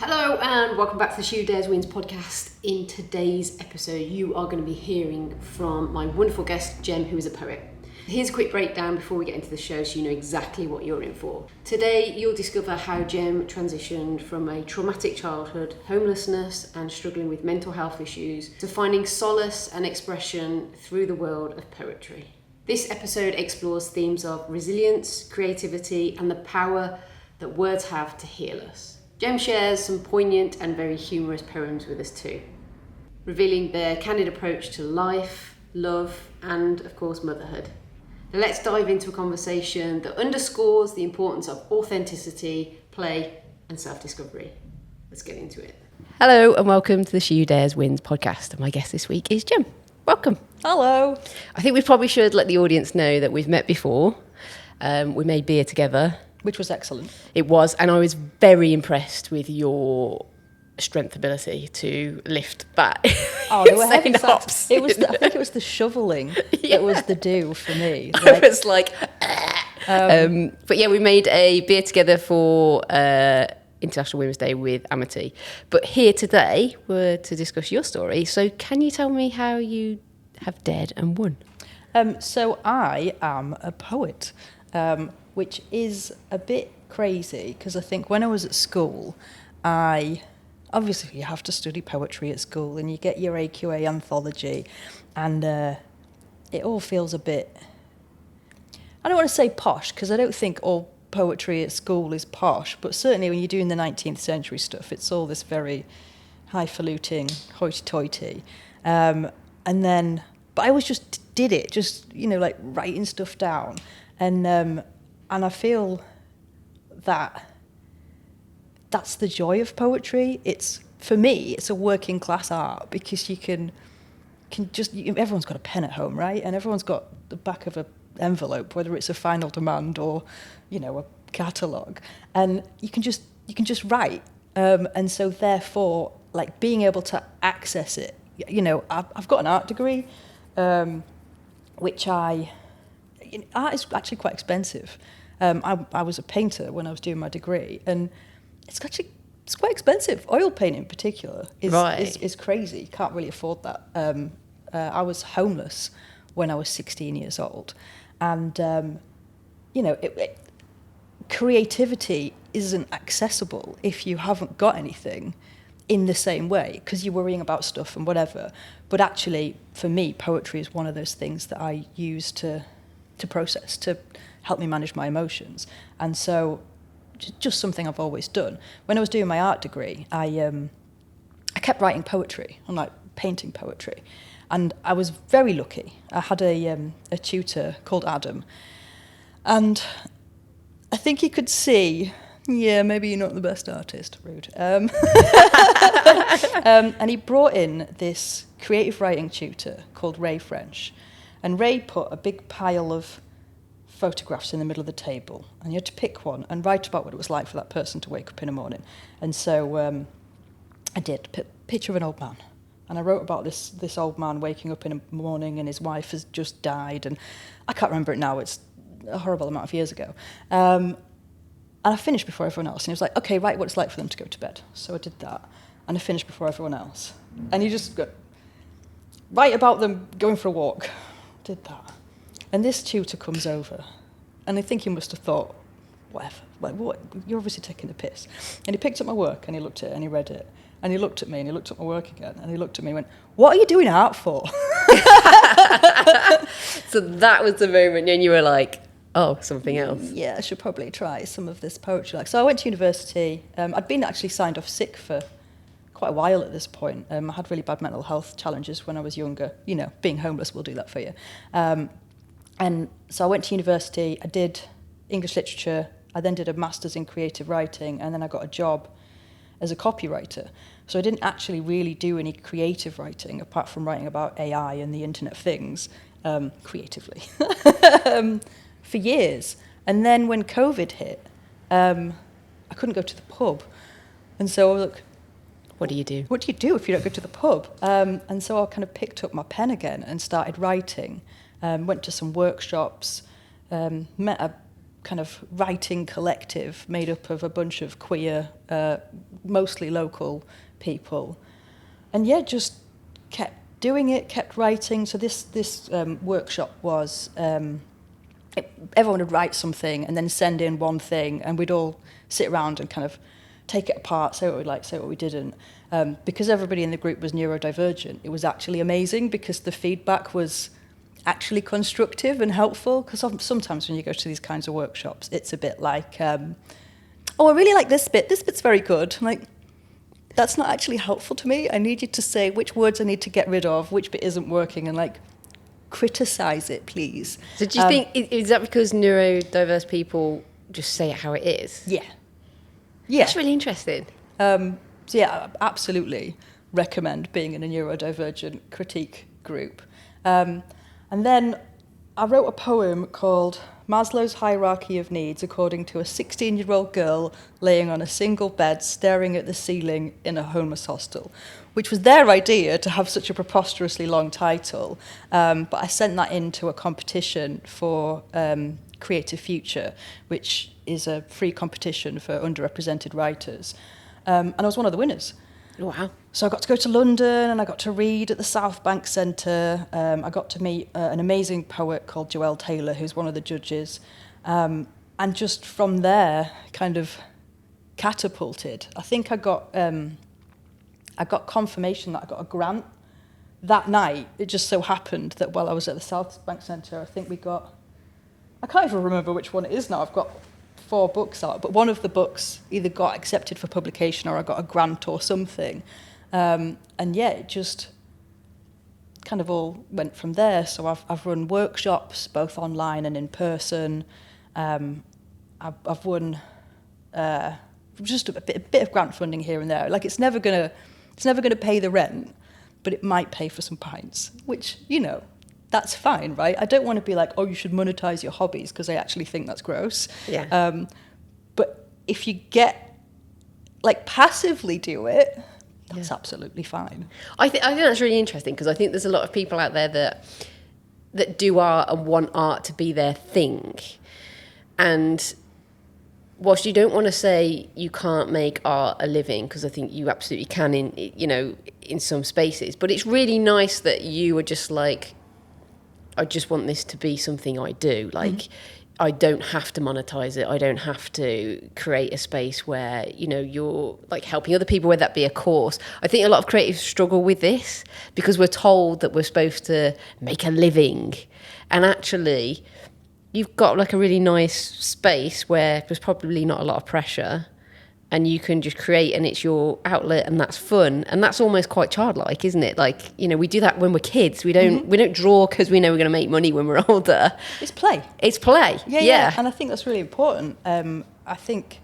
Hello and welcome back to the She Who Dares Wins podcast. In today's episode, you are going to be hearing from my wonderful guest, Jem, who is a poet. Here's a quick breakdown before we get into the show so you know exactly what you're in for. Today, you'll discover how Jem transitioned from a traumatic childhood, homelessness and struggling with mental health issues to finding solace and expression through the world of poetry. This episode explores themes of resilience, creativity and the power that words have to heal us. Jem shares some poignant and very humorous poems with us too, revealing their candid approach to life, love, and of course motherhood. Now let's dive into a conversation that underscores the importance of authenticity, play, and self-discovery. Let's get into it. Hello and welcome to the She Who Dares Wins podcast. And my guest this week is Jem. Welcome. Hello. I think we probably should let the audience know that we've met before. We made beer together. Which was excellent. It was, and I was very impressed with your strength ability to lift back. Oh, they were heavy sacks. It was I think it was the shoveling that was the do for me. I was like, but yeah, we made a beer together for International Women's Day with Amity. But here today, we're to discuss your story. So can you tell me how you have dared and won? So I am a poet. Which is a bit crazy because I think when I was at school, obviously you have to study poetry at school and you get your AQA anthology and it all feels a bit, I don't want to say posh because I don't think all poetry at school is posh, but certainly when you're doing the 19th century stuff, it's all this very highfalutin, hoity-toity. But I always just did it, just, like writing stuff down. And I feel that that's the joy of poetry. For me, it's a working class art because you can just, everyone's got a pen at home, right? And everyone's got the back of an envelope, whether it's a final demand or, a catalogue. And you can just write. And so therefore, like being able to access it, I've got an art degree, which art is actually quite expensive. I was a painter when I was doing my degree, and it's quite expensive. Oil paint in particular is crazy. You can't really afford that. I was homeless when I was 16 years old, and creativity isn't accessible if you haven't got anything in the same way because you're worrying about stuff and whatever. But actually, for me, poetry is one of those things that I use to process, to help me manage my emotions. And so just something I've always done. When I was doing my art degree, I kept writing poetry, and like painting poetry. And I was very lucky. I had a tutor called Adam. And I think he could see, maybe you're not the best artist, rude. And he brought in this creative writing tutor called Ray French. And Ray put a big pile of photographs in the middle of the table, and you had to pick one and write about what it was like for that person to wake up in the morning. And so I did a picture of an old man, and I wrote about this old man waking up in the morning and his wife has just died, and I can't remember it now, it's a horrible amount of years ago. And I finished before everyone else, and he was like, okay, write what it's like for them to go to bed. So I did that, and I finished before everyone else. And you just go, write about them going for a walk. Did that. And this tutor comes over, and I think he must have thought, whatever, what? You're obviously taking the piss. And he picked up my work, and he looked at it, and he read it, and he looked at me, and he looked at my work again, and he looked at me and went, what are you doing art for? So that was the moment when you were like, oh, something else. Yeah, I should probably try some of this poetry. So I went to university. I'd been actually signed off sick for quite a while at this point. I had really bad mental health challenges when I was younger. Being homeless will do that for you. And so I went to university, I did English literature, I then did a master's in creative writing, and then I got a job as a copywriter. So I didn't actually really do any creative writing, apart from writing about AI and the Internet of Things, creatively, for years. And then when COVID hit, I couldn't go to the pub. And so I was like, what do you do? What do you do if you don't go to the pub? And so I kind of picked up my pen again and started writing. Went to some workshops, met a kind of writing collective made up of a bunch of queer mostly local people. And yeah, just kept doing it, kept writing. So this workshop was, everyone would write something and then send in one thing, and we'd all sit around and kind of take it apart, say what we liked, say what we didn't. Because everybody in the group was neurodivergent, it was actually amazing because the feedback was actually constructive and helpful. Because sometimes when you go to these kinds of workshops, it's a bit like, oh, I really like this bit's very good. I'm like, that's not actually helpful to me. I need you to say which words I need to get rid of, which bit isn't working, and like criticize it, please. So do you think, is that because neurodiverse people just say it how it is? Yeah. Yeah. That's really interesting. So yeah, I absolutely recommend being in a neurodivergent critique group. And then I wrote a poem called Maslow's Hierarchy of Needs according to a 16-year-old girl laying on a single bed staring at the ceiling in a homeless hostel, which was their idea to have such a preposterously long title. But I sent that into a competition for Creative Future, which is a free competition for underrepresented writers. And I was one of the winners. Wow. So I got to go to London and I got to read at the South Bank Centre. I got to meet an amazing poet called Joelle Taylor, who's one of the judges. And just from there, kind of catapulted. I think I got confirmation that I got a grant that night. It just so happened that while I was at the South Bank Centre, I think I can't even remember which one it is now. I've got 4 books out, but one of the books either got accepted for publication or I got a grant or something. And yeah, it just kind of all went from there. So I've run workshops, both online and in person. I've won just a bit of grant funding here and there. Like it's never gonna pay the rent, but it might pay for some pints, which, you know, that's fine, right? I don't want to be like, oh, you should monetize your hobbies, because I actually think that's gross. Yeah. But if you passively do it, that's absolutely fine. I think that's really interesting, because I think there's a lot of people out there that do art and want art to be their thing. And whilst you don't want to say you can't make art a living, because I think you absolutely can in some spaces, but it's really nice that you are just like, I just want this to be something I do. Like, I don't have to monetize it. I don't have to create a space where, you're like helping other people, whether that be a course. I think a lot of creatives struggle with this because we're told that we're supposed to make a living. And actually, you've got like a really nice space where there's probably not a lot of pressure and you can just create and it's your outlet and that's fun. And that's almost quite childlike, isn't it? Like, we do that when we're kids. We don't draw because we know we're going to make money when we're older. It's play. It's play. Yeah. And I think that's really important. I think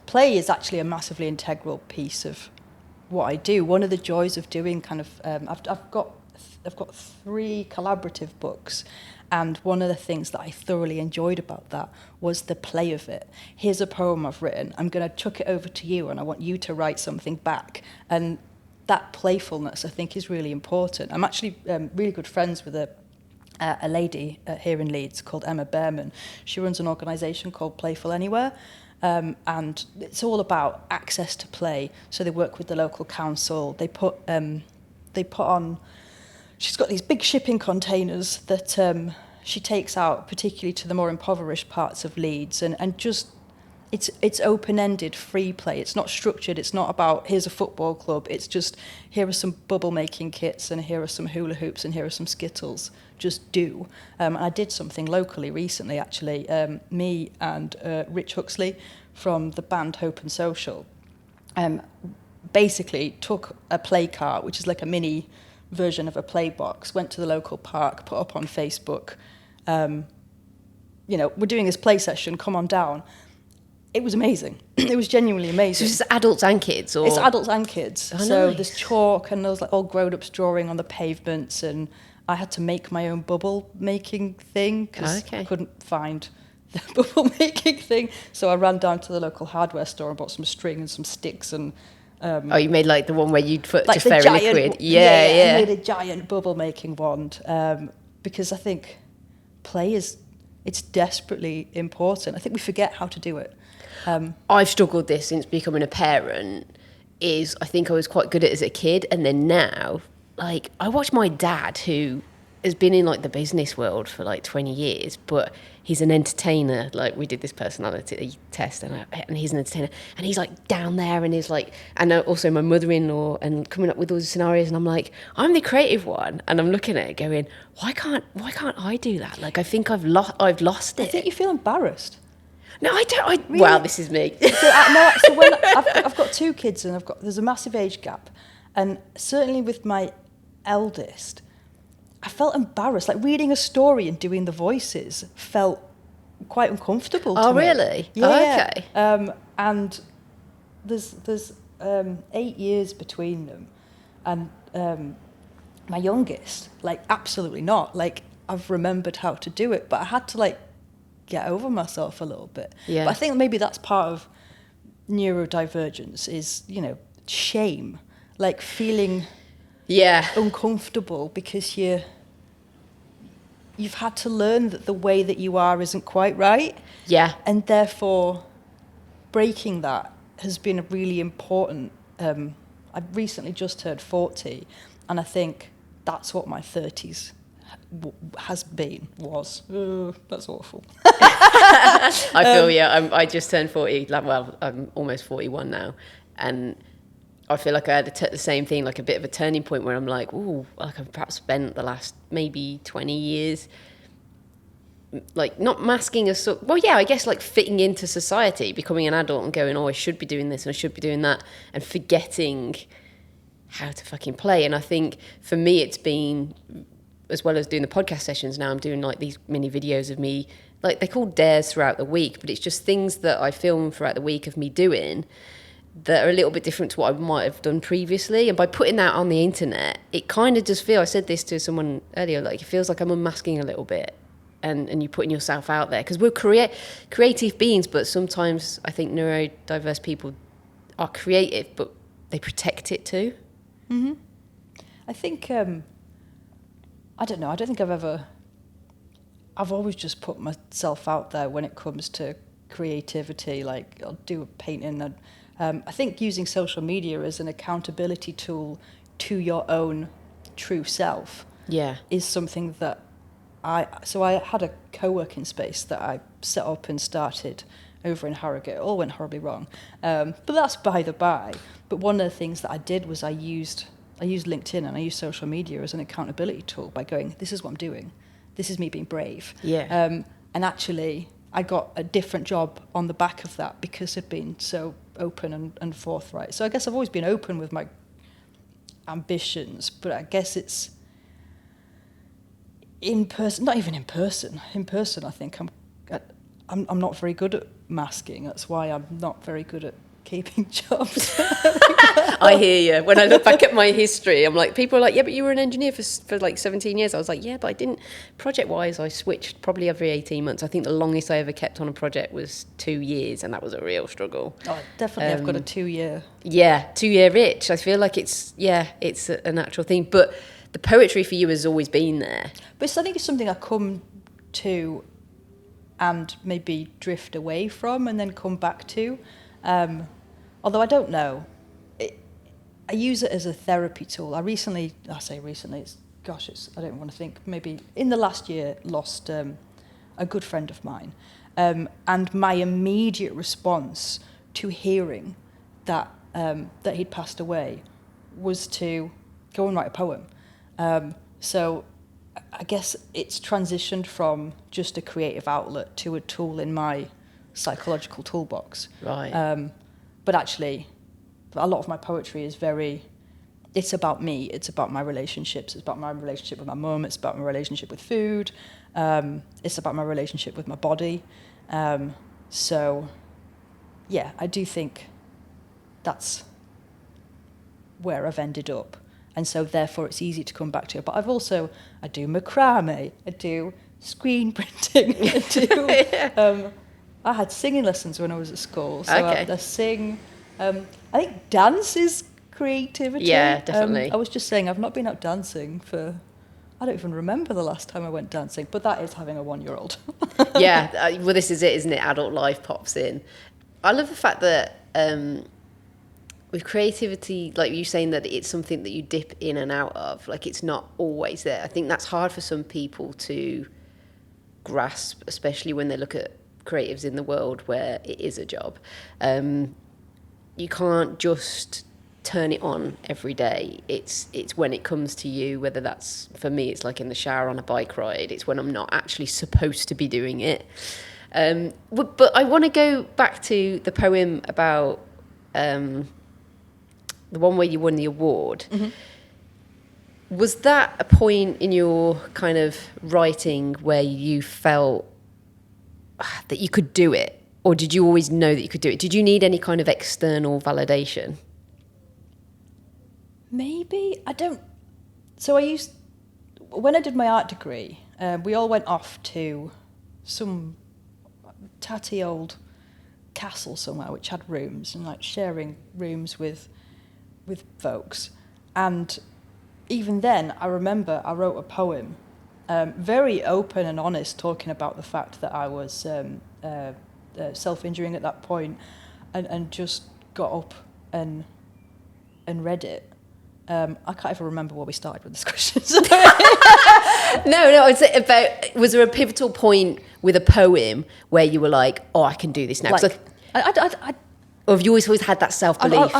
play is actually a massively integral piece of what I do. One of the joys of doing kind of, I've got 3 collaborative books. And one of the things that I thoroughly enjoyed about that was the play of it. Here's a poem I've written. I'm going to chuck it over to you and I want you to write something back. And that playfulness, I think, is really important. I'm actually really good friends with a lady here in Leeds called Emma Behrman. She runs an organisation called Playful Anywhere. And it's all about access to play. So they work with the local council. They put on... She's got these big shipping containers that she takes out, particularly to the more impoverished parts of Leeds, and just it's open-ended, free play. It's not structured. It's not about here's a football club. It's just here are some bubble-making kits, and here are some hula hoops, and here are some Skittles. Just do. I did something locally recently, actually. Me and Rich Huxley from the band Hope and Social basically took a play cart, which is like a mini version of a play box, went to the local park, put up on Facebook, we're doing this play session, come on down. It was amazing. It was genuinely amazing. So it's adults and kids? Or? It's adults and kids. Oh, so nice. There's chalk and there's like all grown-ups drawing on the pavements, and I had to make my own bubble-making thing because I couldn't find the bubble-making thing. So I ran down to the local hardware store and bought some string and some sticks and you made like the one where you'd put like just fairy liquid. Yeah. I made a giant bubble-making wand because I think play it's desperately important. I think we forget how to do it. I've struggled this since becoming a parent. Is I think I was quite good at it as a kid, and then now, like, I watch my dad, who has been in like the business world for like 20 years, but he's an entertainer. Like, we did this personality test, and he's an entertainer, and he's like down there, and he's like, and also my mother-in-law, and coming up with all the scenarios, and I'm like, I'm the creative one, and I'm looking at it going, why can't I do that? Like, I think I've lost it. I think you feel embarrassed. No, I don't. Really? Well, this is me. So when I've got 2 kids, and there's a massive age gap, and certainly with my eldest, I felt embarrassed. Like, reading a story and doing the voices felt quite uncomfortable to me. Oh, really? Yeah. Oh, okay. And there's 8 years between them, and my youngest, like, absolutely not. Like, I've remembered how to do it, but I had to, like, get over myself a little bit. Yeah. But I think maybe that's part of neurodivergence is, shame, like feeling uncomfortable because you've had to learn that the way that you are isn't quite right. Yeah. And therefore breaking that has been really important. I've recently just turned 40, and I think that's what my 30s was. That's awful. I feel I just turned 40. Well, I'm almost 41 now, and I feel like I had the same thing, like a bit of a turning point where I'm like, ooh, like I've perhaps spent the last maybe 20 years, like not masking I guess like fitting into society, becoming an adult and going, oh, I should be doing this and I should be doing that, and forgetting how to fucking play. And I think for me, it's been, as well as doing the podcast sessions now, I'm doing like these mini videos of me, like they're called dares throughout the week, but it's just things that I film throughout the week of me doing that are a little bit different to what I might have done previously. And by putting that on the internet, it kind of does feel, I said this to someone earlier, like it feels like I'm unmasking a little bit, and you're putting yourself out there, because we're creative beings, but sometimes I think neurodiverse people are creative, but they protect it too. Mm-hmm. I think I don't know. I don't think I've always just put myself out there when it comes to creativity. Like, I'll do a painting. And, I think using social media as an accountability tool to your own true self is something that I had a co-working space that I set up and started over in Harrogate. It all went horribly wrong. But that's by the by. But one of the things that I did was I used LinkedIn and I used social media as an accountability tool by going, this is what I'm doing. This is me being brave. Yeah. And actually, I got a different job on the back of that because I'd been so open and forthright. So I guess I've always been open with my ambitions, but I guess it's in person, not even in person. In person, I think I'm not very good at masking. That's why I'm not very good at keeping jobs. I hear you. When I look back at my history, I'm like, people are like, yeah, but you were an engineer for like 17 years. I was like, yeah, but I didn't. Project-wise, I switched probably every 18 months. I think the longest I ever kept on a project was 2 years, and that was a real struggle. Oh, definitely. I've got a 2-year. Yeah, 2-year itch. I feel like it's a natural thing. But the poetry for you has always been there. But I think it's something I come to and maybe drift away from and then come back to. Although I don't know. I use it as a therapy tool. I say recently, I don't want to think, maybe in the last year, lost a good friend of mine. And my immediate response to hearing that he'd passed away was to go and write a poem. So I guess it's transitioned from just a creative outlet to a tool in my psychological toolbox. Right. But actually, a lot of my poetry is it's about me, it's about my relationships, it's about my relationship with my mum, it's about my relationship with food, it's about my relationship with my body. So, yeah, I do think that's where I've ended up. And so therefore it's easy to come back to it. But I do macrame, I do screen printing, I had singing lessons when I was at school. So okay. I sing. I think dance is creativity. Yeah, definitely. I was just saying I've not been out dancing I don't even remember the last time I went dancing, but that is having a 1-year-old. Yeah, well, this is it, isn't it? Adult life pops in. I love the fact that with creativity, like you saying that it's something that you dip in and out of, like it's not always there. I think that's hard for some people to grasp, especially when they look at creatives in the world where it is a job. You can't just turn it on every day. It's when it comes to you, whether that's, for me, it's like in the shower, on a bike ride. It's when I'm not actually supposed to be doing it. But I want to go back to the poem about the one where you won the award. Mm-hmm. Was that a point in your kind of writing where you felt that you could do it? Or did you always know that you could do it? Did you need any kind of external validation? Maybe. I don't... So when I did my art degree, we all went off to some tatty old castle somewhere which had rooms, and like sharing rooms with folks. And even then, I remember I wrote a poem, very open and honest, talking about the fact that I was self-injuring at that point, and just got up and read it. I can't even remember where we started with this question. No, it's about, was there a pivotal point with a poem where you were like, oh, I can do this now? Like, or have you always had that self-belief?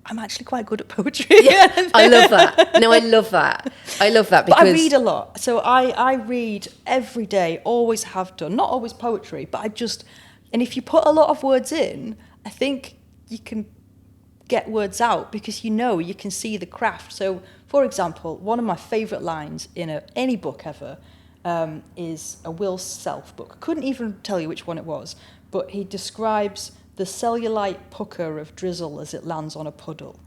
I'm actually quite good at poetry. Yeah, I love that. No, I love that. Because... But I read a lot. So I read every day, always have done. Not always poetry, but and if you put a lot of words in, I think you can get words out because you can see the craft. So, for example, one of my favourite lines in any book ever is a Will Self book. I couldn't even tell you which one it was, but he describes the cellulite pucker of drizzle as it lands on a puddle.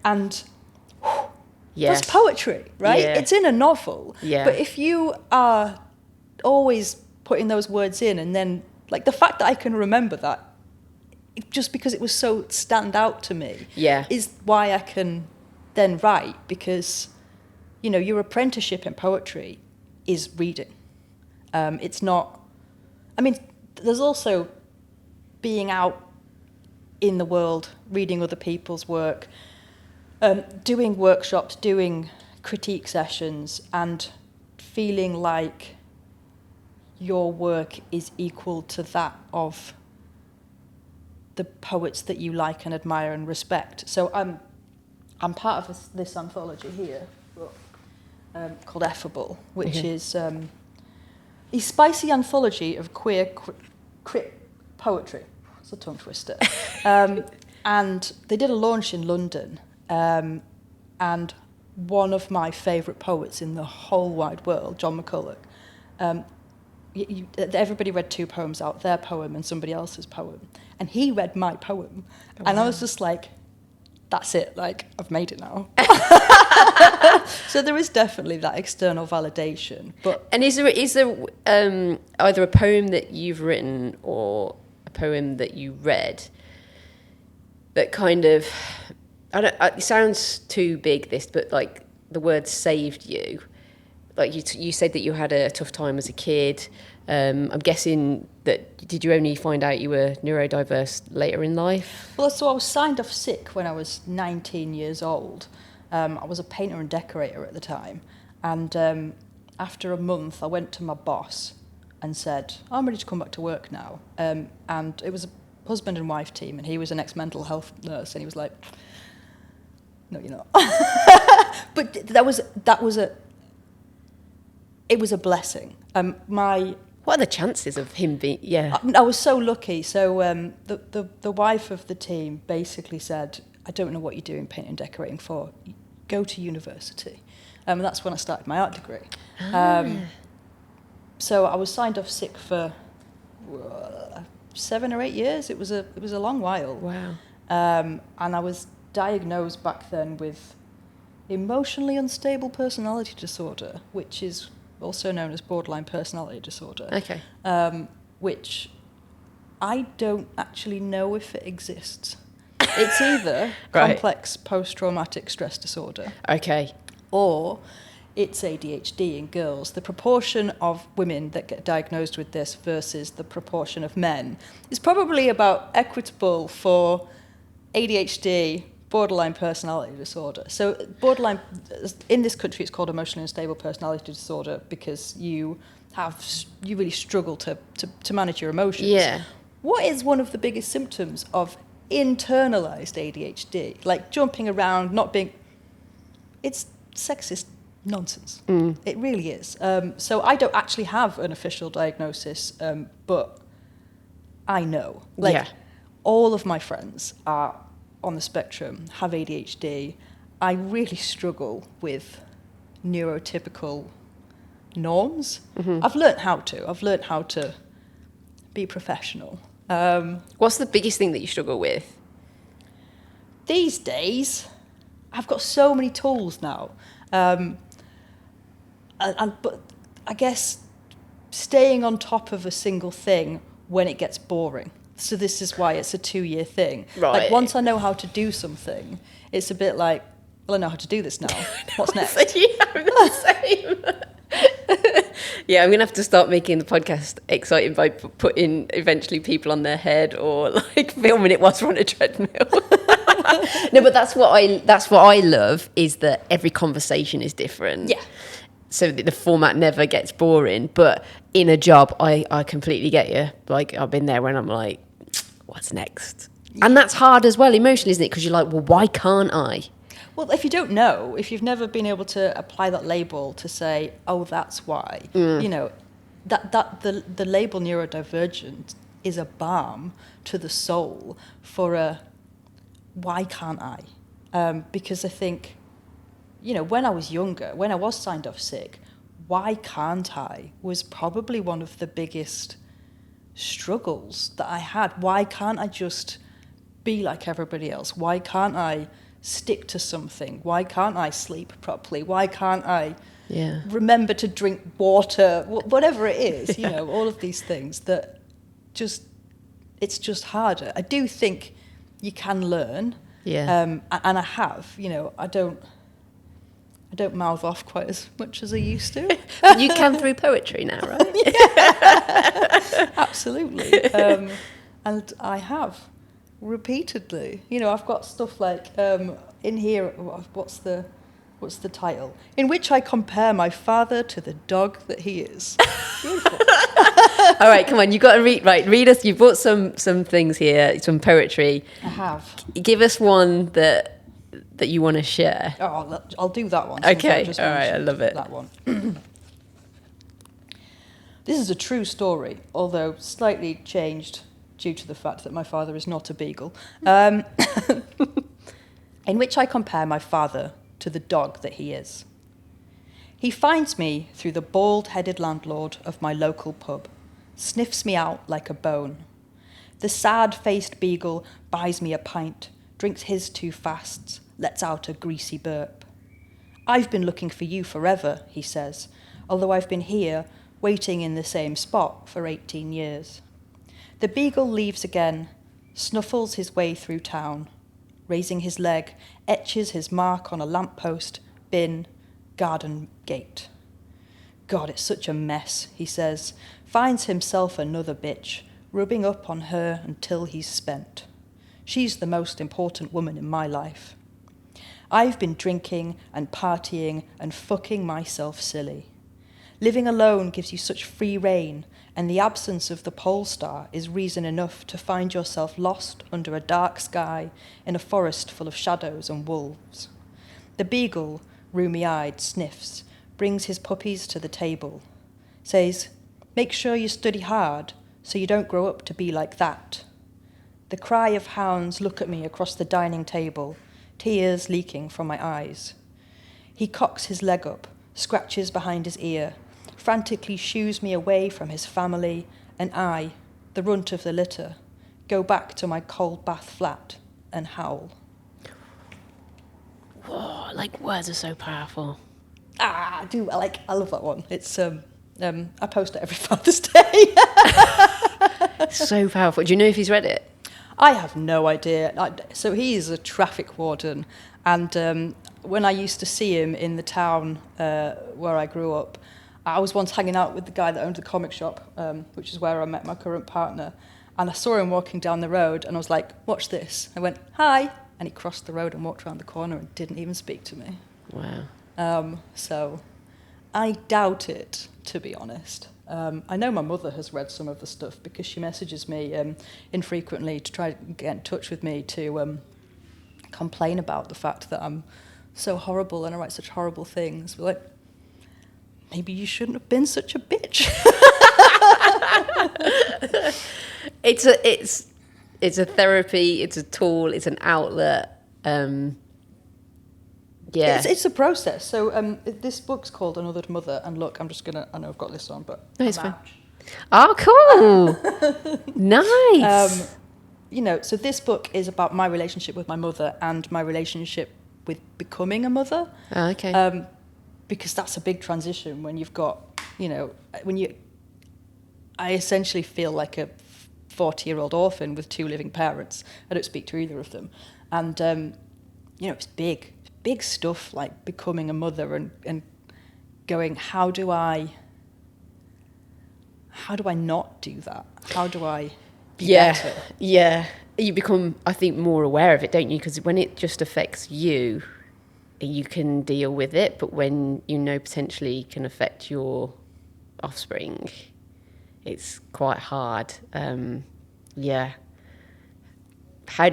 And yes. That's poetry, right? Yeah. It's in a novel. Yeah. But if you are always putting those words in, and then, like, the fact that I can remember that, just because it was so stand out to me, is why I can then write, because, your apprenticeship in poetry is reading. It's not... I mean, there's also being out in the world, reading other people's work, doing workshops, doing critique sessions, and feeling like your work is equal to that of the poets that you like and admire and respect. So I'm part of this anthology here called Effable, which is a spicy anthology of queer poetry. It's a tongue twister. And they did a launch in London, and one of my favourite poets in the whole wide world, John McCulloch, everybody read two poems out, their poem and somebody else's poem. And he read my poem. Oh, and wow. I was just like, that's it, like, I've made it now. So there is definitely that external validation. And is there either a poem that you've written or a poem that you read that kind of, it sounds too big, this, but like the word saved you? Like you said that you had a tough time as a kid. I'm guessing that, did you only find out you were neurodiverse later in life? Well, so I was signed off sick when I was 19 years old. I was a painter and decorator at the time. And after a month, I went to my boss and said, I'm ready to come back to work now. And it was a husband and wife team, and he was an ex-mental health nurse, and he was like, no, you're not. But it was a blessing. What are the chances of him being... Yeah. I was so lucky. So the wife of the team basically said, I don't know what you're doing painting and decorating for. Go to university. And that's when I started my art degree. So I was signed off sick for 7 or 8 years. It was a long while. Wow. And I was diagnosed back then with emotionally unstable personality disorder, which is also known as borderline personality disorder. Okay. Which I don't actually know if it exists. It's either right. complex post-traumatic stress disorder. Okay. Or it's ADHD in girls. The proportion of women that get diagnosed with this versus the proportion of men is probably about equitable for ADHD, borderline personality disorder. So borderline, in this country, it's called emotionally unstable personality disorder because you really struggle to manage your emotions. Yeah. What is one of the biggest symptoms of internalized ADHD? Like jumping around, not being... It's sexist nonsense. It really is. So I don't actually have an official diagnosis, but I know. All of my friends are on the spectrum, have ADHD. I really struggle with neurotypical norms. I've learnt how to be professional. What's the biggest thing that you struggle with? These days, I've got so many tools now. But I guess staying on top of a single thing when it gets boring. So this is why it's a 2-year thing. Right. Like once I know how to do something, it's a bit like, well, I know how to do this now. What's next? Yeah, I'm the same. Yeah, I'm going to have to start making the podcast exciting by putting eventually people on their head or like filming it whilst we're on a treadmill. No, but that's what I love is that every conversation is different. Yeah. So that the format never gets boring. But in a job, I completely get you. Like I've been there when I'm like, what's next? And that's hard as well emotionally, isn't it? Because you're like, well, why can't I? Well, if you don't know, if you've never been able to apply that label to say, oh, that's why, you know, that the label neurodivergent is a balm to the soul for a why can't I? Because I think, you know, when I was younger, when I was signed off sick, why can't I was probably one of the biggest struggles that I had. Why can't I just be like everybody else? Why can't I stick to something? Why can't I sleep properly? Why can't I remember to drink water? Whatever it is, you know, all of these things that it's just harder. I do think you can learn. Yeah. And I have, you know, I don't mouth off quite as much as I used to. You can through poetry now, right? Yeah. Absolutely. And I have repeatedly. You know, I've got stuff like in here. What's the title? In which I compare my father to the dog that he is. Beautiful. All right, come on. You've got to read us. You brought some things here, some poetry. I have. Give us one that you want to share. Oh, I'll do that one. Okay, all right, I love it. That one. This is a true story, although slightly changed due to the fact that my father is not a beagle. In which I compare my father to the dog that he is. He finds me through the bald-headed landlord of my local pub, sniffs me out like a bone. The sad-faced beagle buys me a pint, drinks his 2 fasts, lets out a greasy burp. I've been looking for you forever, he says, although I've been here, waiting in the same spot for 18 years. The beagle leaves again, snuffles his way through town, raising his leg, etches his mark on a lamppost, bin, garden gate. God, it's such a mess, he says, finds himself another bitch, rubbing up on her until he's spent. She's the most important woman in my life. I've been drinking and partying and fucking myself silly. Living alone gives you such free rein, and the absence of the pole star is reason enough to find yourself lost under a dark sky in a forest full of shadows and wolves. The beagle, rheumy-eyed, sniffs, brings his puppies to the table, says, "Make sure you study hard so you don't grow up to be like that." The cry of hounds look at me across the dining table, tears leaking from my eyes. He cocks his leg up, scratches behind his ear, frantically shoos me away from his family, and I, the runt of the litter, go back to my cold bath flat and howl. Whoa, like words are so powerful. I love that one. It's I post it every Father's Day. So powerful. Do you know if he's read it? I have no idea. So he is a traffic warden, and when I used to see him in the town where I grew up, I was once hanging out with the guy that owned the comic shop, which is where I met my current partner. And I saw him walking down the road, and I was like, watch this. I went, hi. And he crossed the road and walked around the corner and didn't even speak to me. Wow. So I doubt it, to be honest. I know my mother has read some of the stuff because she messages me infrequently to try to get in touch with me to complain about the fact that I'm so horrible and I write such horrible things. But like, maybe you shouldn't have been such a bitch. It's a therapy. It's a tool. It's an outlet. Yeah, it's a process. So this book's called Another Mother, and look, I know I've got this on, but no, it's fine. Oh, cool. Nice. So this book is about my relationship with my mother and my relationship with becoming a mother. Oh, okay. Because that's a big transition when you've got, I essentially feel like a 40-year-old orphan with 2 living parents. I don't speak to either of them. And, it's big stuff, like becoming a mother and going, how do I not do that? How do I be better? Yeah. You become, I think, more aware of it, don't you? Because when it just affects you, you can deal with it. But when potentially can affect your offspring, it's quite hard. Yeah. How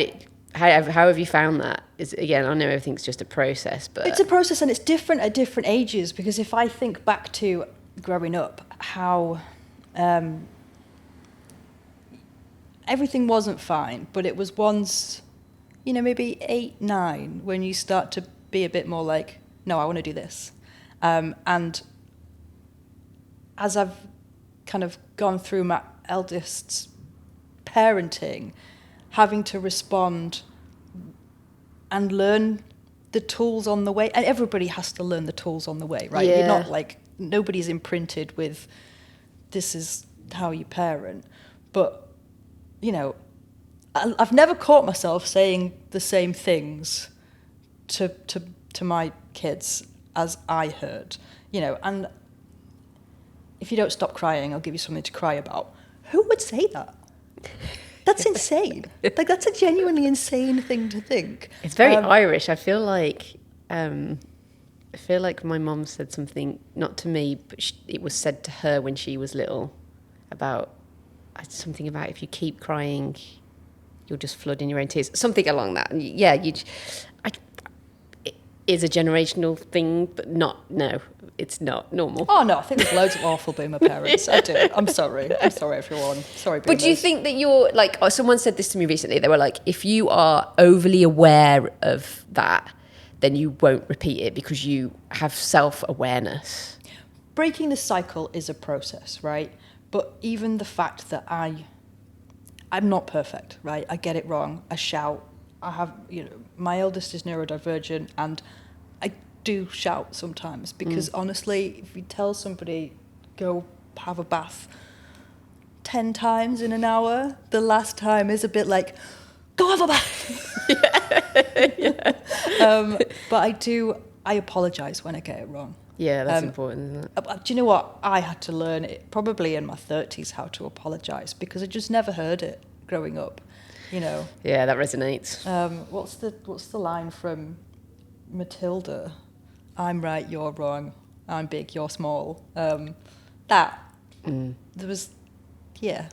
have you found that? Again, I know everything's just a process, but it's a process, and it's different at different ages. Because if I think back to growing up, how everything wasn't fine, but it was once, maybe 8, 9, when you start to be a bit more like, no, I want to do this. And as I've kind of gone through my eldest's parenting, having to respond and learn the tools on the way, and everybody has to learn the tools on the way, right? Yeah. You're not like, nobody's imprinted with, this is how you parent. But, I've never caught myself saying the same things to my kids as I heard, and if you don't stop crying, I'll give you something to cry about. Who would say that? That's insane. Like, that's a genuinely insane thing to think. It's very Irish. I feel like my mum said something, not to me, but it was said to her when she was little, about something about if you keep crying, you'll just flood in your own tears. Something along that. And yeah, it is a generational thing, but it's not normal. Oh no, I think there's loads of awful boomer parents. I do. I'm sorry everyone. Sorry, boomers. But do you think that you're like, someone said this to me recently, they were like, if you are overly aware of that, then you won't repeat it because you have self-awareness. Breaking the cycle is a process, right? But even the fact that I'm not perfect, right? I get it wrong. I shout. I have, my eldest is neurodivergent, and I do shout sometimes because honestly, if you tell somebody, go have a bath 10 times in an hour, the last time is a bit like, go have a bath. Yeah. But I apologise when I get it wrong. Yeah, that's important, isn't it? Do you know what? I had to learn it probably in my 30s how to apologise because I just never heard it growing up. Yeah, that resonates. What's the line from Matilda? I'm right, you're wrong. I'm big, you're small. There was, yeah.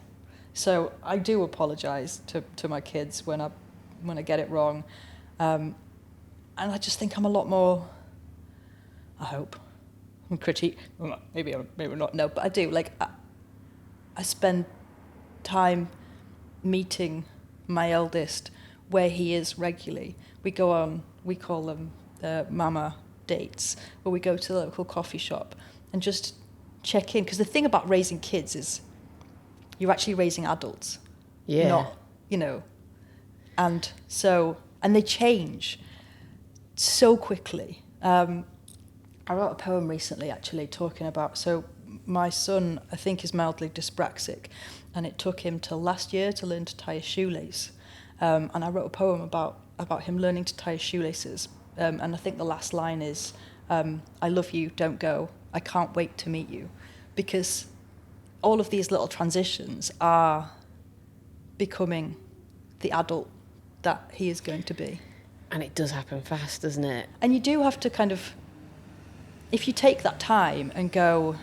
So I do apologise to my kids when I get it wrong, and I just think I'm a lot more. I hope I'm critique. Maybe not. No, but I do. Like I spend time meeting my eldest where he is regularly. We call them mama dates, where we go to the local coffee shop and just check in. Because the thing about raising kids is you're actually raising adults. Yeah. Not, and they change so quickly. I wrote a poem recently, actually, talking about, so my son, I think, is mildly dyspraxic, and it took him till last year to learn to tie a shoelace. And I wrote a poem about him learning to tie his shoelaces And I think the last line is, I love you, don't go. I can't wait to meet you. Because all of these little transitions are becoming the adult that he is going to be. And it does happen fast, doesn't it? And you do have to kind of, if you take that time and go,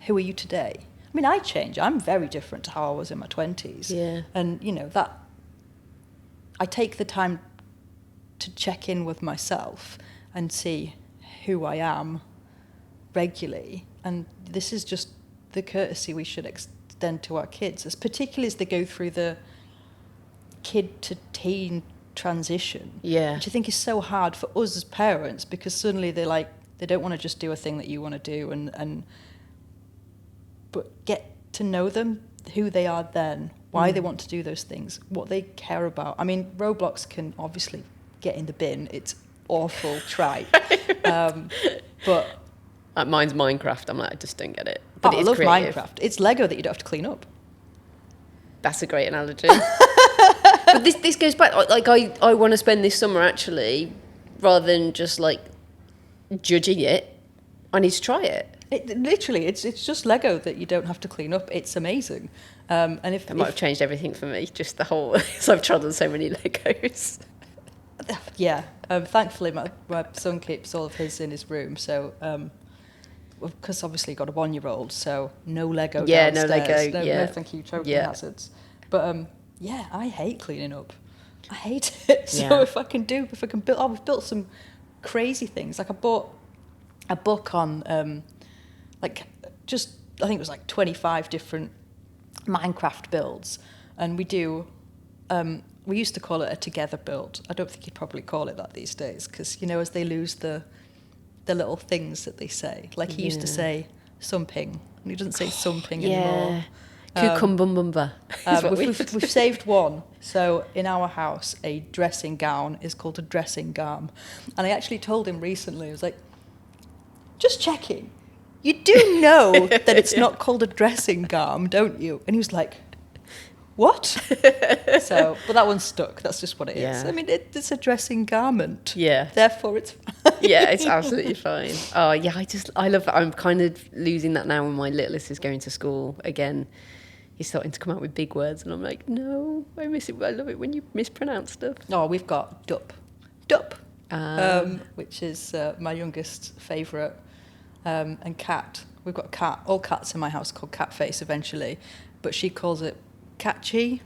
who are you today? I mean, I change. I'm very different to how I was in my 20s. Yeah. And, you know, that I take the time to check in with myself and see who I am regularly. And this is just the courtesy we should extend to our kids, as particularly as they go through the kid to teen transition. Yeah. Which I think is so hard for us as parents, because suddenly they don't want to just do a thing that you want to do but get to know them, who they are then, why they want to do those things, what they care about. I mean, Roblox can obviously get in the bin. It's awful tripe. But mine's Minecraft. I'm like, I just don't get it. But I love creative. Minecraft. It's Lego that you don't have to clean up. That's a great analogy. But this goes back, like, I want to spend this summer actually, rather than just like judging it, I need to try it. Literally, it's just Lego that you don't have to clean up. It's amazing. And if it might have changed everything for me, just the whole, so I've tried on so many Legos. Yeah, thankfully my son keeps all of his in his room, so because obviously got a 1-year-old, so no Lego downstairs. No Lego, no thank you, choking hazards. But yeah, I hate cleaning up. I hate it. So if I can build, we've built some crazy things. Like I bought a book on I think it was like 25 different Minecraft builds, and we used to call it a together build. I don't think you'd probably call it that these days, because, you know, as they lose the little things that they say. Like he used to say something, and he doesn't say something anymore. Cucumbumba. We've saved one. So in our house, a dressing gown is called a dressing gown. And I actually told him recently, I was like, just checking. You do know that it's not called a dressing gown, don't you? And he was like, what? So, but that one stuck. That's just what it is. I mean, it's a dressing garment. Yeah. Therefore, it's fine. Yeah, it's absolutely fine. Oh, yeah, I love that. I'm kind of losing that now when my littlest is going to school again. He's starting to come out with big words, and I'm like, no, I miss it. I love it when you mispronounce stuff. Oh, we've got dup, which is my youngest favourite, and cat. We've got a cat. All cats in my house called Catface eventually, but she calls it Catchy.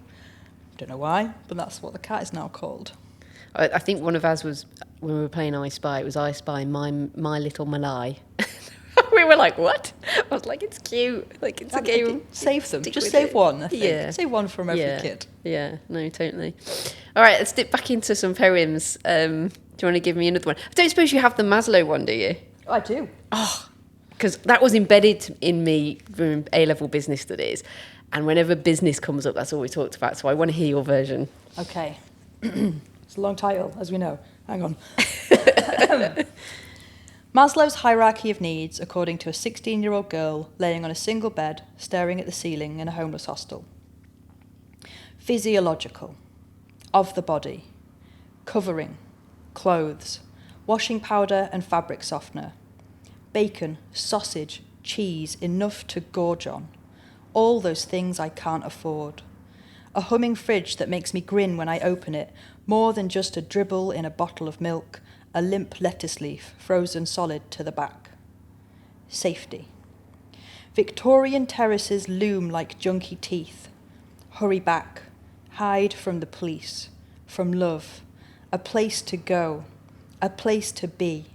Don't know why, but that's what the cat is now called. I think one of ours was, when we were playing I Spy, it was I Spy My Little Malay. We were like, what? I was like, it's cute. Like, it's a game. Save them. Just save one, I think. Yeah. Save one from every kid. Yeah, no, totally. All right, let's dip back into some poems. Do you want to give me another one? I don't suppose you have the Maslow one, do you? I do. Oh, because that was embedded in me from A-level business studies. And whenever business comes up, that's all we talked about. So I want to hear your version. Okay. It's a long title, as we know. Hang on. Maslow's hierarchy of needs, according to a 16-year-old girl laying on a single bed, staring at the ceiling in a homeless hostel. Physiological. Of the body. Covering. Clothes. Washing powder and fabric softener. Bacon, sausage, cheese, enough to gorge on. All those things I can't afford. A humming fridge that makes me grin when I open it, more than just a dribble in a bottle of milk, a limp lettuce leaf frozen solid to the back. Safety. Victorian terraces loom like junky teeth. Hurry back. Hide from the police. From love. A place to go. A place to be.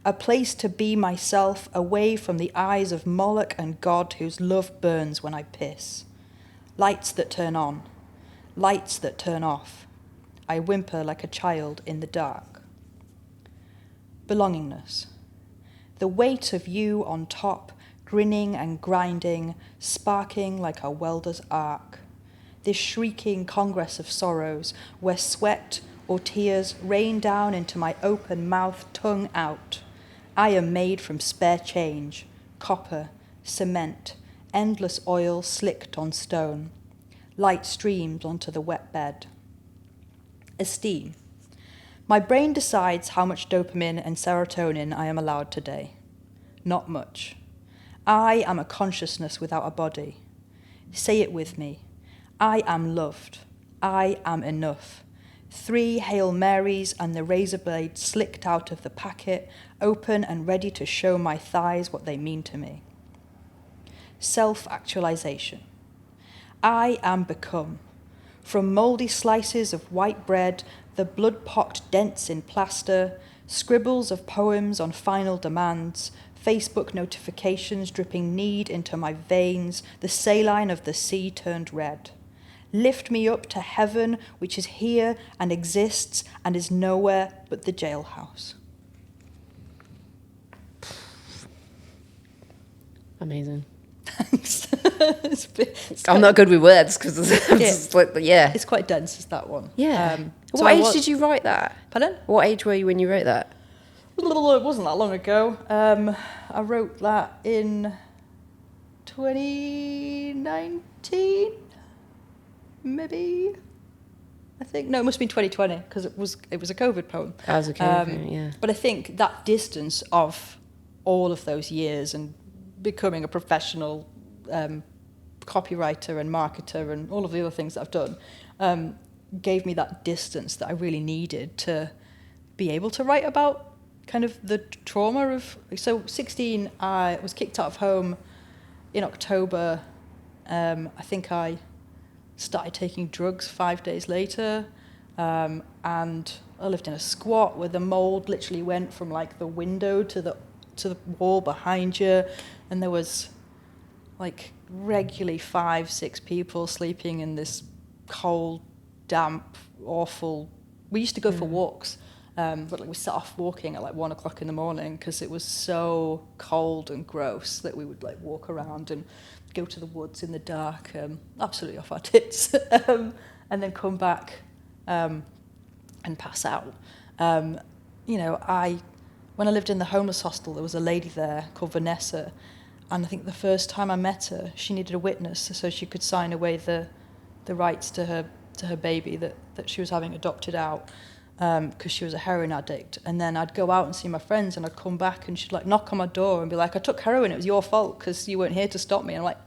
A place to be myself, away from the eyes of Moloch and God whose love burns when I piss. Lights that turn on. Lights that turn off. I whimper like a child in the dark. Belongingness. The weight of you on top, grinning and grinding, sparking like a welder's arc. This shrieking congress of sorrows, where sweat or tears rain down into my open mouth, tongue out. I am made from spare change, copper, cement, endless oil slicked on stone. Light streams onto the wet bed. Esteem. My brain decides how much dopamine and serotonin I am allowed today. Not much. I am a consciousness without a body. Say it with me. I am loved. I am enough. 3 Hail Marys and the razor blade slicked out of the packet, open and ready to show my thighs what they mean to me. Self-actualization. I am become. From mouldy slices of white bread, the blood-pocked dents in plaster, scribbles of poems on final demands, Facebook notifications dripping need into my veins, the saline of the sea turned red. Lift me up to heaven, which is here and exists and is nowhere but the jailhouse. Amazing. Thanks. I'm not good with words because It's quite dense, is that one. Yeah. So What age did you write that? Pardon? What age were you when you wrote that? It wasn't that long ago. I wrote that in 2019, maybe. I think no, it must have been 2020 because it was a COVID poem. That was a COVID poem, yeah. But I think that distance of all of those years and becoming a professional copywriter and marketer and all of the other things that I've done gave me that distance that I really needed to be able to write about kind of the trauma of. So 16, I was kicked out of home in October. I think I started taking drugs 5 days later, and I lived in a squat where the mold literally went from like the window to the wall behind you, and there was like regularly 5-6 people sleeping in this cold, damp, awful. We used to go for walks, but like we set off walking at like 1 o'clock in the morning because it was so cold and gross that we would like walk around and go to the woods in the dark, absolutely off our tits, and then come back and pass out. When I lived in the homeless hostel, there was a lady there called Vanessa, and I think the first time I met her, she needed a witness so she could sign away the rights to her baby that she was having adopted out, because she was a heroin addict. And then I'd go out and see my friends, and I'd come back, and she'd like knock on my door and be like, "I took heroin. It was your fault because you weren't here to stop me." And I'm like,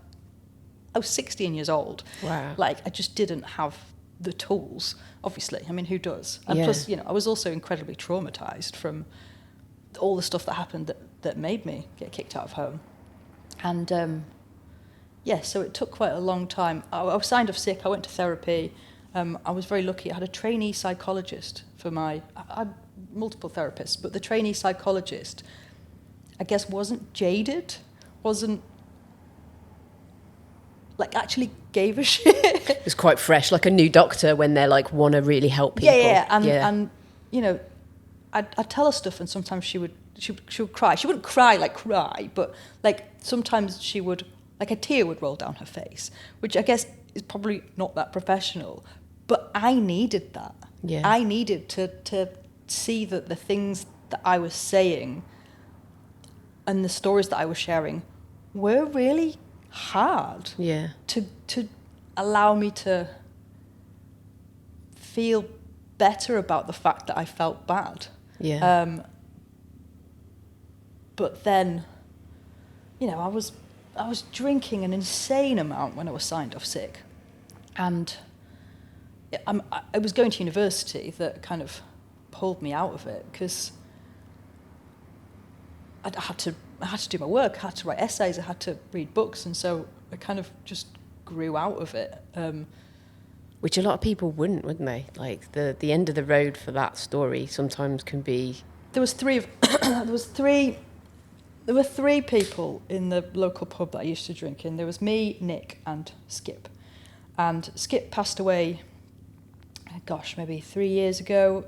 I was 16 years old. Wow. Like I just didn't have the tools. Obviously, I mean, who does? And Yeah. plus, I was also incredibly traumatized from all the stuff that happened that made me get kicked out of home. And so it took quite a long time. I was signed off sick. I went to therapy. I was very lucky. I had a trainee psychologist I had multiple therapists, but the trainee psychologist, I guess, wasn't jaded, wasn't like actually gave a shit. It's quite fresh, like a new doctor when they're like want to really help people. And I'd tell her stuff, and sometimes she would cry. She wouldn't cry, but like sometimes she would, like a tear would roll down her face, which I guess is probably not that professional, but I needed that. Yeah. I needed to see that the things that I was saying and the stories that I was sharing were really hard. Yeah. To allow me to feel better about the fact that I felt bad. Yeah. But then, I was drinking an insane amount when I was signed off sick, and I was going to university that kind of pulled me out of it because I had to do my work, I had to write essays, I had to read books, and so I kind of just grew out of it. Which a lot of people wouldn't they? Like the end of the road for that story sometimes can be. There were three people in the local pub that I used to drink in. There was me, Nick, and Skip. And Skip passed away, maybe 3 years ago,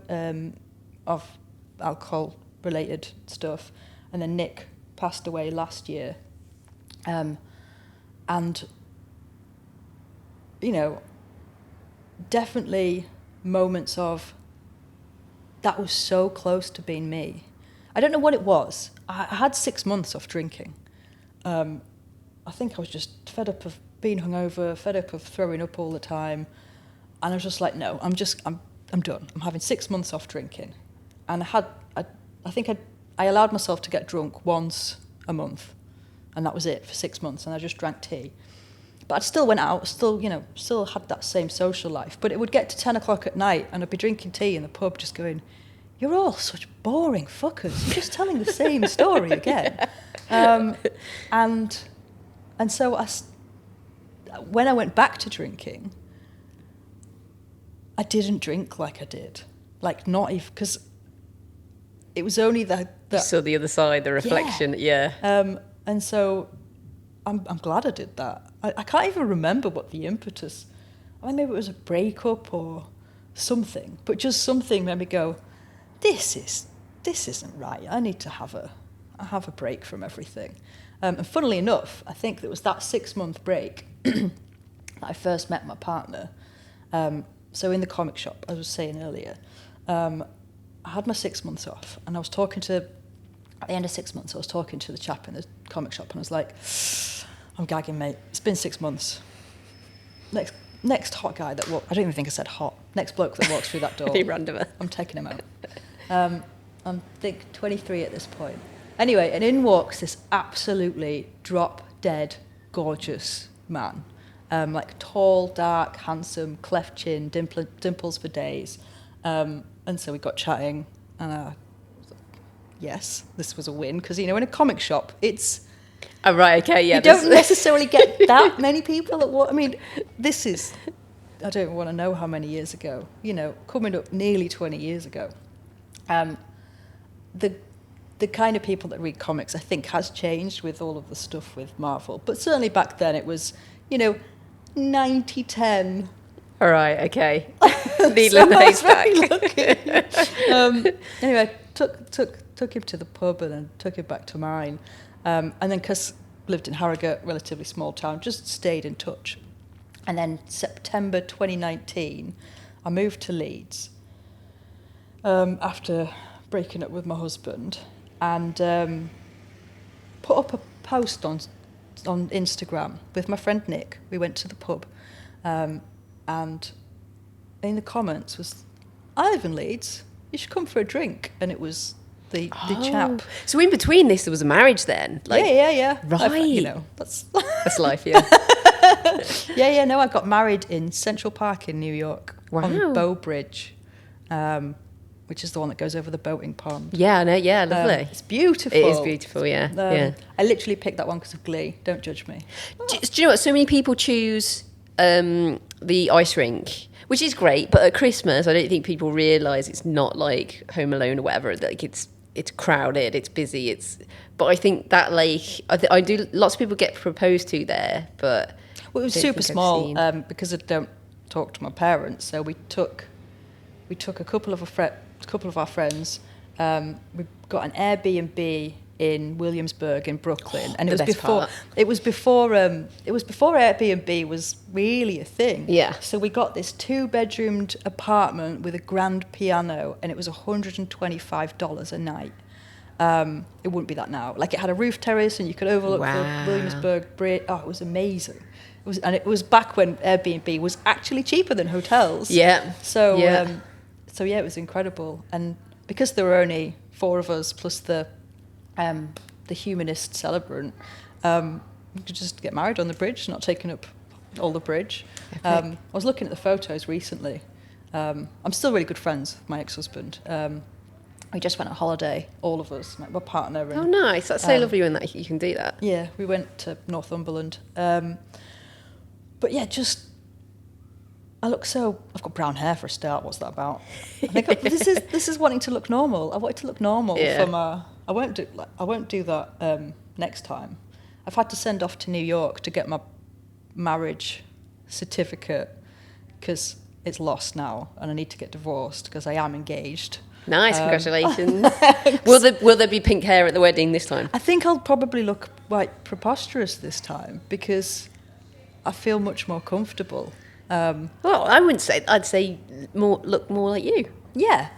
of alcohol-related stuff. And then Nick passed away last year. And, definitely moments of, that was so close to being me. I don't know what it was. I had 6 months off drinking. I think I was just fed up of being hungover, fed up of throwing up all the time. And I was just like, no, I'm I'm done. I'm having 6 months off drinking. And I allowed myself to get drunk once a month. And that was it for 6 months. And I just drank tea. But I still went out, still had that same social life. But it would get to 10 o'clock at night and I'd be drinking tea in the pub just going, you're all such boring fuckers. You're just telling the same story again. And so when I went back to drinking, I didn't drink like I did. Like not even, because it was only that you saw the other side, the reflection, yeah. And so I'm glad I did that. I can't even remember what the impetus, maybe it was a breakup or something, but just something made me go, this isn't right. I need to have a break from everything. And funnily enough, I think it was that 6 month break that I first met my partner. So in the comic shop, as I was saying earlier, I had my 6 months off, and I was talking to, at the end of 6 months, I was talking to the chap in the comic shop, and I was like, I'm gagging, mate. It's been 6 months. Next hot guy that walks, I don't even think I said hot. Next bloke that walks through that door. Be random. I'm taking him out. I'm 23 at this point. Anyway, and in walks this absolutely drop-dead gorgeous man. Like tall, dark, handsome, cleft chin, dimples for days. And so we got chatting, and I was like, yes, this was a win, because, in a comic shop, it's... Oh, right, okay, yeah. You don't necessarily get that many people at what... I mean, this is... I don't want to know how many years ago, coming up nearly 20 years ago. The kind of people that read comics, I think, has changed with all of the stuff with Marvel. But certainly back then it was, 90-10. All right, okay. Needle in the haystack. Anyway, took him to the pub and then took him back to mine. And then, because lived in Harrogate, relatively small town, just stayed in touch. And then September 2019, I moved to Leeds after breaking up with my husband, and put up a post on Instagram with my friend Nick. We went to the pub, and in the comments was, I live in Leeds, you should come for a drink. And it was the chap. So in between this, there was a marriage then? Yeah. Right. That's life, yeah. No, I got married in Central Park in New York. Wow. On Bow Bridge, which is the one that goes over the boating pond. Yeah, no, yeah, lovely. It's beautiful. It is beautiful, yeah. Yeah. I literally picked that one because of Glee. Don't judge me. Do you know what? So many people choose the ice rink, which is great, but at Christmas, I don't think people realise it's not like Home Alone or whatever. Like it's crowded, it's busy, But I think that I do. Lots of people get proposed to there, but it was super small because I don't talk to my parents. So we took a couple of our friends. We got an Airbnb in Williamsburg in Brooklyn, and it was before Airbnb was really a thing. Yeah. So we got this 2-bedroomed apartment with a grand piano, and it was $125 a night. It wouldn't be that now. Like, it had a roof terrace, and you could overlook the Williamsburg Bridge. Oh, it was amazing. It was back when Airbnb was actually cheaper than hotels. Yeah. So it was incredible, and because there were only 4 of us plus the humanist celebrant, we could just get married on the bridge, not taking up all the bridge. I was looking at the photos recently. I'm still really good friends with my ex-husband. We just went on holiday, all of us, my partner. And, oh, nice. That's so lovely when you can do that. Yeah, we went to Northumberland. But yeah, I look I've got brown hair for a start. What's that about? I think this is wanting to look normal. I wanted to look normal from I won't do that next time. I've had to send off to New York to get my marriage certificate because it's lost now, and I need to get divorced because I am engaged. Nice, congratulations. Will there be pink hair at the wedding this time? I think I'll probably look quite preposterous this time because I feel much more comfortable. Well, I wouldn't say. I'd say look more like you. Yeah,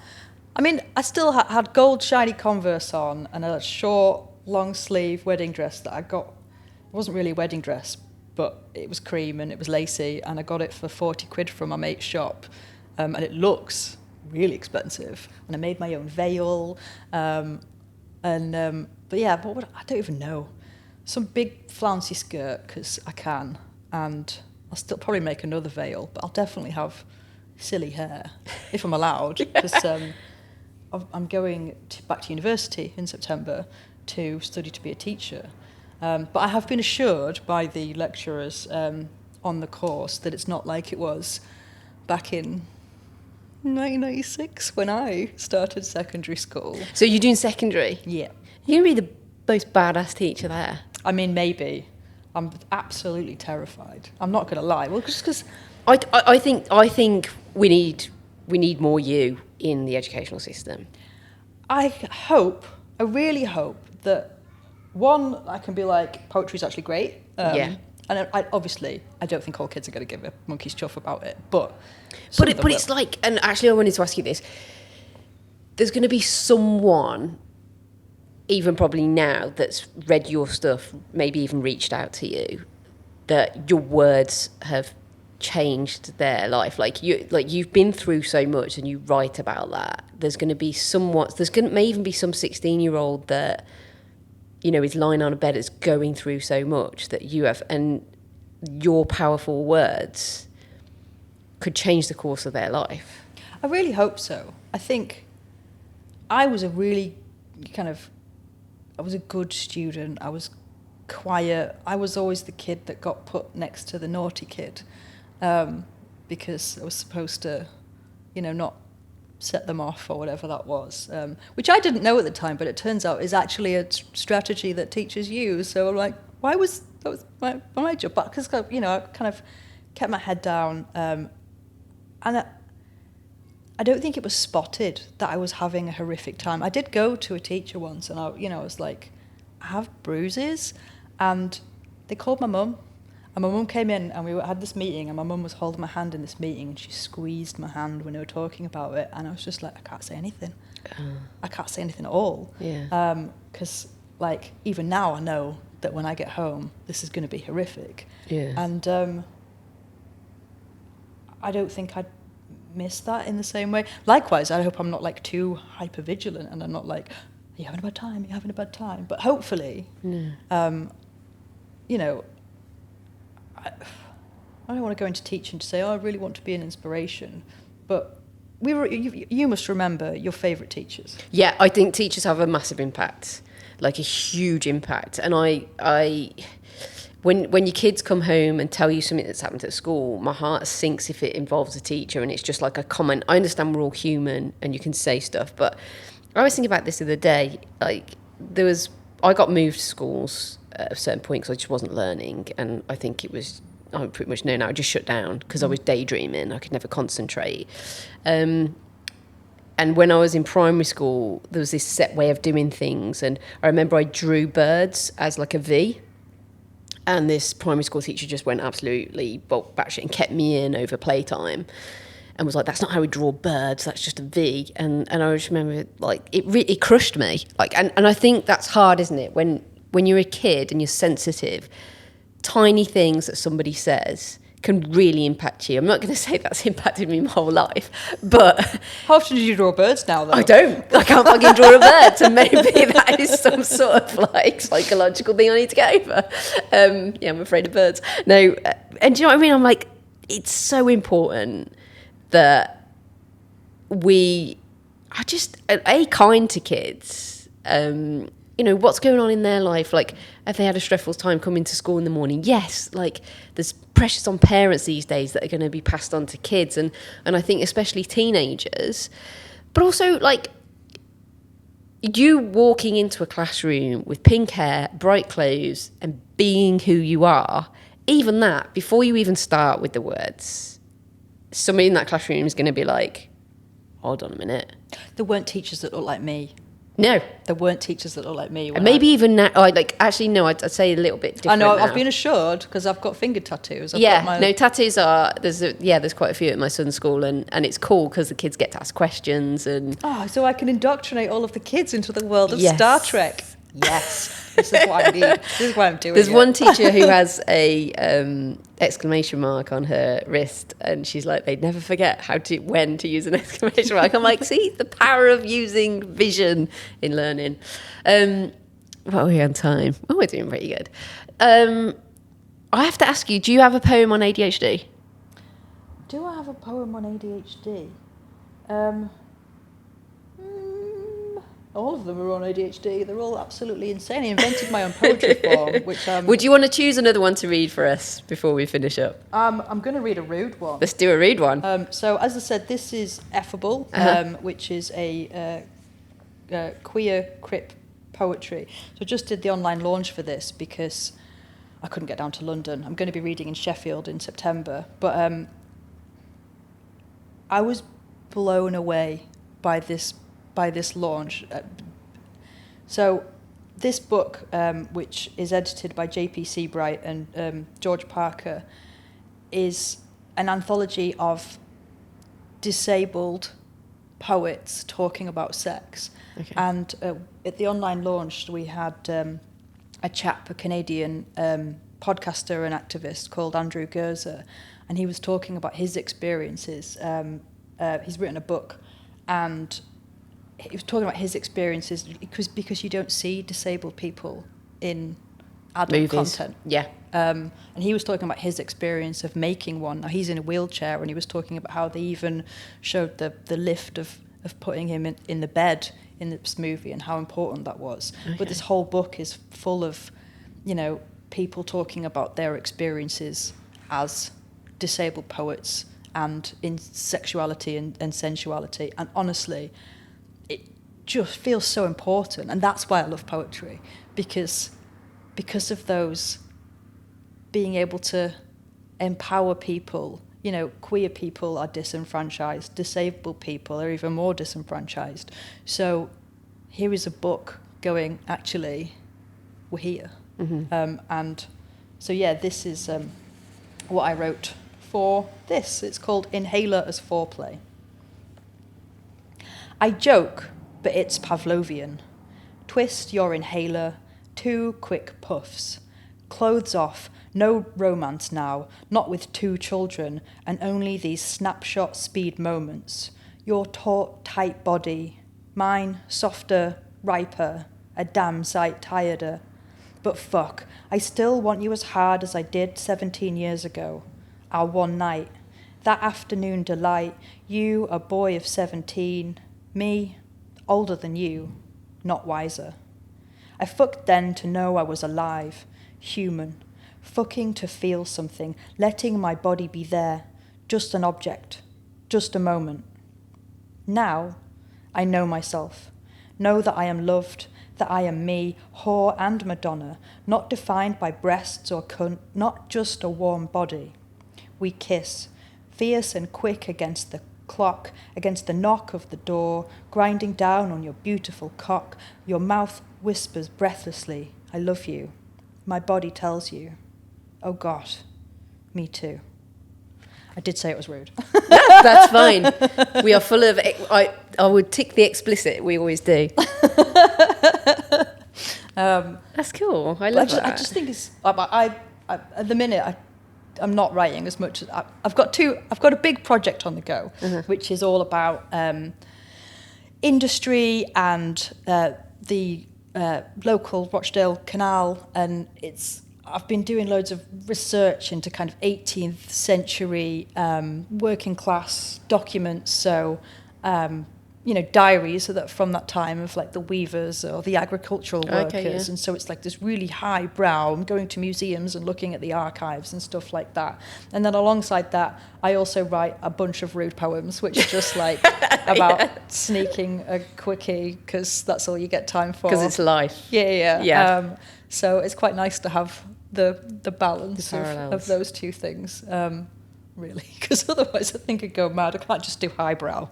I mean, I still had gold shiny Converse on and a short, long sleeve wedding dress that I got. It wasn't really a wedding dress, but it was cream and it was lacy, and I got it for 40 quid from my mate's shop, and it looks really expensive. And I made my own veil. But yeah, I don't even know. Some big flouncy skirt, because I can. And I'll still probably make another veil, but I'll definitely have silly hair, if I'm allowed. Because I'm going back to university in September to study to be a teacher. But I have been assured by the lecturers on the course that it's not like it was back in 1996 when I started secondary school. So you're doing secondary? Yeah. You're going to be the most badass teacher there. I mean, maybe. I'm absolutely terrified. I'm not going to lie. Well, just because... I think we need more you in the educational system. I really hope that, one, I can be like, poetry's actually great. And obviously, I don't think all kids are going to give a monkey's chuff about it, but it's like, and actually I wanted to ask you this, there's going to be someone, even probably now, that's read your stuff, maybe even reached out to you, that your words have changed their life. You've been through so much and you write about that. There's going to be may even be some 16-year-old that, you know, is lying on a bed, is going through so much that you have, and your powerful words could change the course of their life. I really hope so. I think I was a really I was a good student. I was quiet. I was always the kid that got put next to the naughty kid because I was supposed to, not set them off or whatever that was, which I didn't know at the time, but it turns out is actually a strategy that teachers use. So I'm like, that was my job? Because, I kind of kept my head down. And I don't think it was spotted that I was having a horrific time. I did go to a teacher once and I was like, I have bruises. And they called my mum. And my mum came in and we had this meeting and my mum was holding my hand in this meeting and she squeezed my hand when they were talking about it. And I was just like, I can't say anything. I can't say anything at all. Yeah. Because, even now I know that when I get home, this is going to be horrific. Yeah. And I don't think I'd miss that in the same way. Likewise, I hope I'm not too hyper vigilant and I'm not like, are you having a bad time? Are you having a bad time? But hopefully, I don't want to go into teaching to say, I really want to be an inspiration. But you must remember your favourite teachers. Yeah, I think teachers have a massive impact, a huge impact. And when your kids come home and tell you something that's happened at school, my heart sinks if it involves a teacher and it's just like a comment. I understand we're all human and you can say stuff, but I was thinking about this the other day. I got moved schools at a certain point because I just wasn't learning, and I think I pretty much know now, I just shut down because I was daydreaming. I could never concentrate. And when I was in primary school, there was this set way of doing things, and I remember I drew birds as a V. And this primary school teacher just went absolutely batshit and kept me in over playtime and was like, that's not how we draw birds, that's just a V. And I just remember, it crushed me. And I think that's hard, isn't it? When you're a kid and you're sensitive, tiny things that somebody says can really impact you. I'm not going to say that's impacted me my whole life, but... How often do you draw birds now, though? I don't. I can't fucking draw a bird, so maybe that is some sort of psychological thing I need to get over. I'm afraid of birds. No, and do you know what I mean? I'm like, it's so important that we are just kind to kids. What's going on in their life? Have they had a stressful time coming to school in the morning? Yes, there's pressures on parents these days that are going to be passed on to kids, and I think especially teenagers, but also you walking into a classroom with pink hair, bright clothes, and being who you are, even that, before you even start with the words, somebody in that classroom is going to be like, hold on a minute. There weren't teachers that looked like me. No. There weren't teachers that looked like me. And maybe even now, actually, no, I'd say a little bit different. I know, now. I've been assured because I've got finger tattoos. Tattoos are, there's quite a few at my son's school, and it's cool because the kids get to ask questions. And so I can indoctrinate all of the kids into the world of Star Trek. Yes, this is what I need. This is why I'm doing There's it. one teacher who has a exclamation mark on her wrist, and she's like, they'd never forget when to use an exclamation mark. I'm like, see, the power of using vision in learning. What are we on time? Oh, we're doing pretty good. I have to ask you, do you have a poem on ADHD? Do I have a poem on ADHD? All of them are on ADHD. They're all absolutely insane. I invented my own poetry form, which... Would you want to choose another one to read for us before we finish up? I'm going to read a rude one. Let's do a rude one. So, as I said, this is Effable, which is a queer crip poetry. So I just did the online launch for this because I couldn't get down to London. I'm going to be reading in Sheffield in September. But I was blown away by this launch. So this book, which is edited by J.P. Seabright and George Parker, is an anthology of disabled poets talking about sex. Okay. And at the online launch, we had a Canadian podcaster and activist called Andrew Gerzer, and he was talking about his experiences. He's written a book, and he was talking about his experiences because you don't see disabled people in adult movies. Content. Yeah. And he was talking about his experience of making one. Now, he's in a wheelchair, and he was talking about how they even showed the lift of putting him in the bed in this movie and how important that was. Okay. But this whole book is full of, people talking about their experiences as disabled poets and in sexuality and sensuality. And honestly, it just feels so important. And that's why I love poetry, because of those being able to empower people. Queer people are disenfranchised, disabled people are even more disenfranchised. So here is a book going, actually, we're here. Mm-hmm. And so, this is what I wrote for this. It's called Inhaler as Foreplay. I joke, but it's Pavlovian. Twist your inhaler, 2 quick puffs. Clothes off, no romance now, not with 2 children, and only these snapshot speed moments. Your taut, tight body, mine, softer, riper, a damn sight tireder. But fuck, I still want you as hard as I did 17 years ago. Our one night, that afternoon delight, you a boy of 17, me, older than you, not wiser. I fucked then to know I was alive, human, fucking to feel something, letting my body be there, just an object, just a moment. Now, I know myself, know that I am loved, that I am me, whore and Madonna, not defined by breasts or cunt, not just a warm body. We kiss, fierce and quick against the clock, against the knock of the door, grinding down on your beautiful cock. Your mouth whispers breathlessly, I love you. My body tells you, oh God, me too. I did say it was rude. That's fine. We are full of... I would tick the explicit. We always do. That's cool. I love that. I just think it's... I at the minute, I'm not writing as much as... I've got a big project on the go, which is all about industry and the local Rochdale Canal, and I've been doing loads of research into kind of 18th century working class documents, so diaries from that time of like the weavers or the agricultural workers, and so it's like this really high brow. I'm going to museums and looking at the archives and stuff like that, and then alongside that I also write a bunch of rude poems, which are just like about sneaking a quickie because that's all you get time for, because it's life. Yeah. So it's quite nice to have the balance of those two things, really, because otherwise I think I'd go mad. I can't just do highbrow.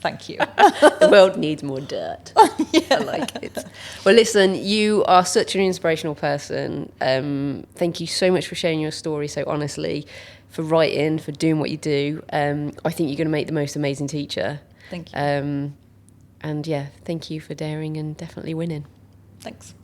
Thank you. The world needs more dirt. I like it. Well, listen, you are such an inspirational person. Thank you so much for sharing your story so honestly, for writing, for doing what you do. I think you're going to make the most amazing teacher. Thank you. And thank you for daring and definitely winning. Thanks.